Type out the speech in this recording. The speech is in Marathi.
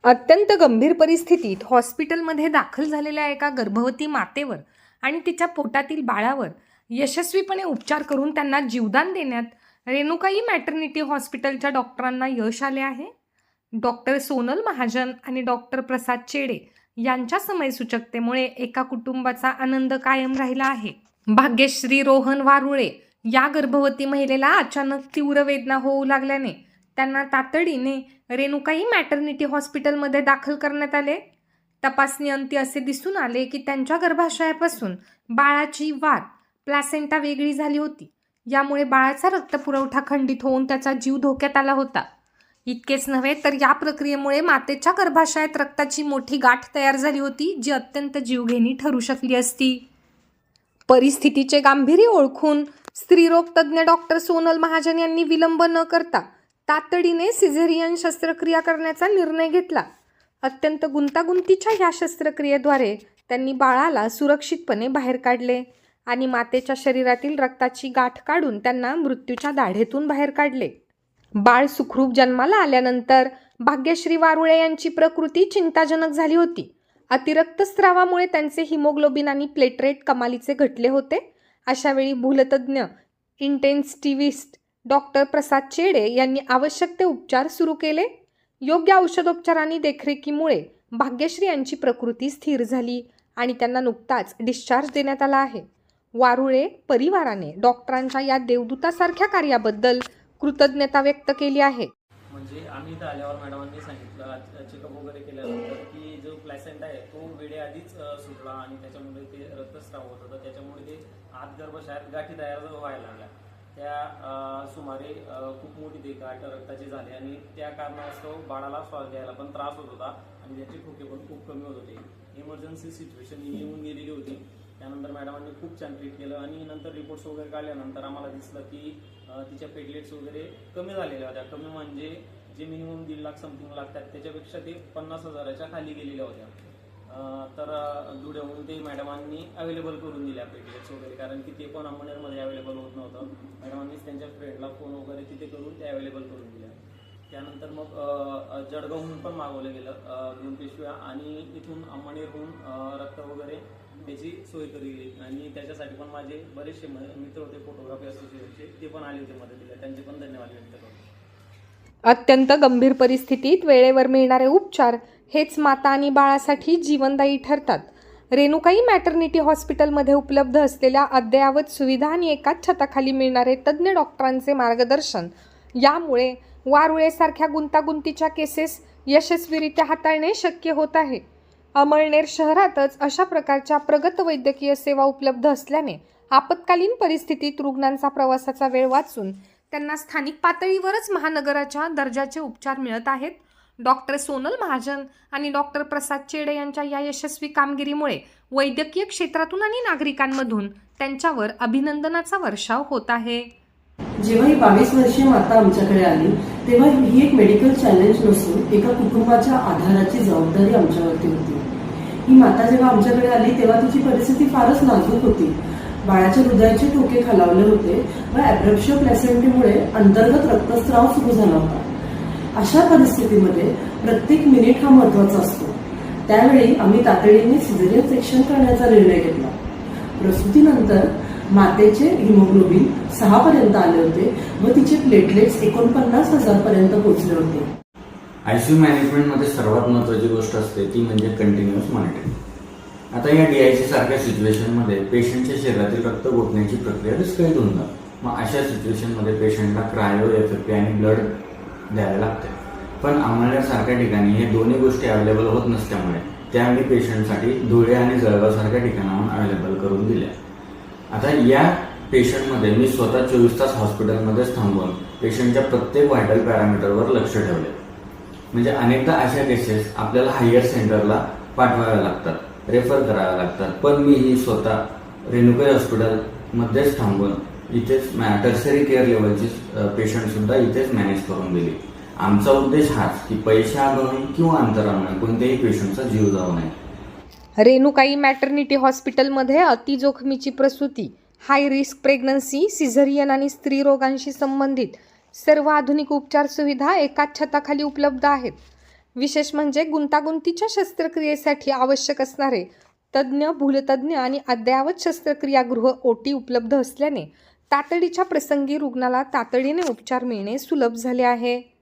अत्यंत गंभीर परिस्थितीत हॉस्पिटलमध्ये दाखल झालेल्या एका गर्भवती मातेवर आणि तिच्या पोटातील बाळावर यशस्वीपणे उपचार करून त्यांना जीवदान देण्यात रेणुकाई मॅटर्निटी हॉस्पिटलच्या डॉक्टरांना यश आले आहे. डॉक्टर सोनल महाजन आणि डॉक्टर प्रसाद चेडे यांच्या समयसूचकतेमुळे एका कुटुंबाचा आनंद कायम राहिला आहे. भाग्यश्री रोहन वारुळे या गर्भवती महिलेला अचानक तीव्र वेदना होऊ लागल्याने त्यांना तातडीने रेणुकाई मॅटर्निटी हॉस्पिटलमध्ये दाखल करण्यात आले. तपासणी अंती असे दिसून आले की त्यांच्या गर्भाशयापासून बाळाची वात प्लॅसेंटा वेगळी झाली होती. यामुळे बाळाचा रक्तपुरवठा खंडित होऊन त्याचा जीव धोक्यात आला होता. इतकेच नव्हे तर या प्रक्रियेमुळे मातेच्या गर्भाशयात रक्ताची मोठी गाठ तयार झाली होती, जी अत्यंत जीवघेणी ठरू शकली असती. परिस्थितीचे गांभीर्य ओळखून स्त्रीरोग तज्ज्ञ डॉक्टर सोनल महाजन यांनी विलंब न करता तातडीने सिझेरियन शस्त्रक्रिया करण्याचा निर्णय घेतला. अत्यंत गुंतागुंतीच्या या शस्त्रक्रियेद्वारे त्यांनी बाळाला सुरक्षितपणे बाहेर काढले आणि मातेच्या शरीरातील रक्ताची गाठ काढून त्यांना मृत्यूच्या दाढेतून बाहेर काढले. बाळ सुखरूप जन्माला आल्यानंतर भाग्यश्री वारुळे यांची प्रकृती चिंताजनक झाली होती. अतिरक्तस्रावामुळे त्यांचे हिमोग्लोबिन आणि प्लेटलेट कमालीचे घटले होते. अशावेळी भूलतज्ज्ञ इंटेन्सिव्हिस्ट डॉक्टर प्रसाद चेडे यांनी आवश्यक ते उपचार सुरू केले. योग्य औषधोपचार आणि देखरेखीमुळे भाग्यश्री यांची प्रकृती स्थिर झाली आणि त्यांना नुकताच डिस्चार्ज देण्यात आला आहे. वारुळे परिवाराने डॉक्टरांच्या या देवदूतासारख्या कार्याबद्दल कृतज्ञता व्यक्त केली आहे. म्हणजे आम्ही इथं आल्यावर मॅडमांनी सांगितलं, चेकअप वगैरे केल्यानंतर की जो प्लॅसेंटा आहे तो वेळेआधीच सुटला आणि त्याच्यामुळे ते रक्तस्राव होत होता. त्याच्यामुळे ते आत गर्भाशयात गाठी तयार व्हायला लागल्या. त्या सुमारे खूप मोठी ते गाठ रक्ताची झाली आणि त्या कारणास्तव बाळाला श्वास घ्यायला पण त्रास होत होता आणि त्याचे ठोके पण खूप कमी होत होते. इमर्जन्सी सिच्युएशन ही येऊन गेलेली होती. त्यानंतर मॅडमांनी खूप छान ट्रीट केलं आणि नंतर रिपोर्ट्स वगैरे काढल्यानंतर आम्हाला दिसलं की तिच्या प्लेटलेट्स वगैरे कमी झालेल्या होत्या. कमी म्हणजे जे मिनिमम 1.5 लाख समथिंग लागतात त्याच्यापेक्षा ते 50,000च्या खाली गेलेल्या होत्या. तर धुळ्याहून ते मॅडमांनी अवेलेबल करून दिल्या प्लेटलेट्स वगैरे, कारण की ते पण अंमनेरमध्ये अवेलेबल होत नव्हतं. मॅडमांनीच त्यांच्या फ्रेंडला फोन वगैरे तिथे करून ते अवेलेबल करून दिल्या. त्यानंतर मग जळगावहून पण मागवलं गेलं 2 पिशव्या आणि इथून अंमनेरहून रक्त वगैरे त्याची सोय केली आणि त्याच्यासाठी पण माझे बरेचसे मित्र होते फोटोग्राफी असोसिएशनचे, ते पण आले होते मदतीला. त्यांचे पण धन्यवाद व्यक्त करतो. अत्यंत गंभीर परिस्थितीत वेळेवर मिळणारे उपचार हेच माता आणि बाळासाठी जीवनदायी ठरतात. रेणुकाई मॅटर्निटी हॉस्पिटलमध्ये उपलब्ध असलेल्या अद्ययावत सुविधा आणि एकाच छताखाली मिळणारे तज्ज्ञ डॉक्टरांचे मार्गदर्शन यामुळे वारुळेसारख्या गुंतागुंतीच्या केसेस यशस्वीरित्या हाताळणे शक्य होत आहे. अमळनेर शहरातच अशा प्रकारच्या प्रगत वैद्यकीय सेवा उपलब्ध असल्याने आपत्कालीन परिस्थितीत रुग्णांचा प्रवासाचा वेळ वाचून त्यांना स्थानिक पातळीवरच महानगराच्या दर्जाचे उपचार मिळत आहेत. डॉक्टर सोनल महाजन आणि डॉक्टर प्रसाद चेडे यांच्या या यशस्वी कामगिरीमुळे वैद्यकीय क्षेत्रातून आणि नागरिकांमधून त्यांच्यावर अभिनंदनाचा वर्षाव होत आहे. जेव्हा ही 22 वर्षीय माता आमच्याकडे आली तेव्हा ही एक मेडिकल चॅलेंज नसून एका कुटुंबाच्या आधाराची जबाबदारी आमच्यावरती होती. ही माता जेव्हा आमच्याकडे आली तेव्हा तिची परिस्थिती फारच नाजूक होती. बाळाच्या हृदयाचे ठोके खालावले होते व ॲब्रप्शन प्लॅसेंटामुळे अंतर्गत रक्तस्राव सुरू झाला होता. अशा परिस्थितीमध्ये प्रत्येक मिनिट हा महत्त्वाचा असतो. त्यावेळी आम्ही तातडीने सिझेरियन सेक्शन करण्याचा निर्णय घेतला. प्रसूतीनंतर मातेचे हिमोग्लोबिन 6 पर्यंत आले होते व तिचे प्लेटलेट्स 49,000 पर्यंत पोहोचले होते. आयसीयू मॅनेजमेंटमध्ये सर्वात महत्त्वाची गोष्ट असते ती म्हणजे कंटिन्युअस मॉनिटरिंग. आता या DIC सारख्या सिच्युएशनमध्ये पेशंटच्या शरीरातील रक्त गोठण्याची प्रक्रिया विस्कळीत होऊन जाते. मग अशा सिच्युएशनमध्ये पेशंटला क्रायो FFP आणि ब्लड द्यायला लागते. पण अंमळनेरसारख्या ठिकाणी हे दोन्ही गोष्टी अवेलेबल होत नसल्यामुळे त्यावेळी पेशंटसाठी धुळे आणि जळगाव सारख्या ठिकाणाहून अवेलेबल करून दिल्या. आता या पेशंटमध्ये मी स्वतः 24 तास हॉस्पिटलमध्येच थांबून पेशंटच्या प्रत्येक व्हायटल पॅरामीटरवर लक्ष ठेवले. म्हणजे अनेकदा अशा केसेस आपल्याला हायर सेंटरला पाठवाव्या लागतात, रेफर कराव्या लागतात. पण मी ही स्वतः रेणुकाई हॉस्पिटलमध्येच थांबून इथेच टर्सरी केअर लेवलची पेशंट सुद्धा इथेच मॅनेज करून दिली. आमचा उद्देश हाच की पैशाअभावी किंवा अंतरामुळे कोणत्याही पेशंटचा जीव जाऊ नये. रेणुकाई मॅटर्निटी हॉस्पिटलमध्ये अतिजोखमीची प्रसूती, हाय रिस्क प्रेग्नन्सी, सिझेरियन आणि स्त्रीरोगांशी संबंधित सर्व आधुनिक उपचार सुविधा एकाच छताखाली उपलब्ध आहेत. विशेष म्हणजे गुंतागुंतीच्या शस्त्रक्रियेसाठी आवश्यक असणारे तज्ज्ञ, भूलतज्ज्ञ आणि अद्ययावत शस्त्रक्रियागृह OT उपलब्ध असल्याने तातडीच्या प्रसंगी रुग्णाला तातडीने उपचार मिळणे सुलभ झाले आहे.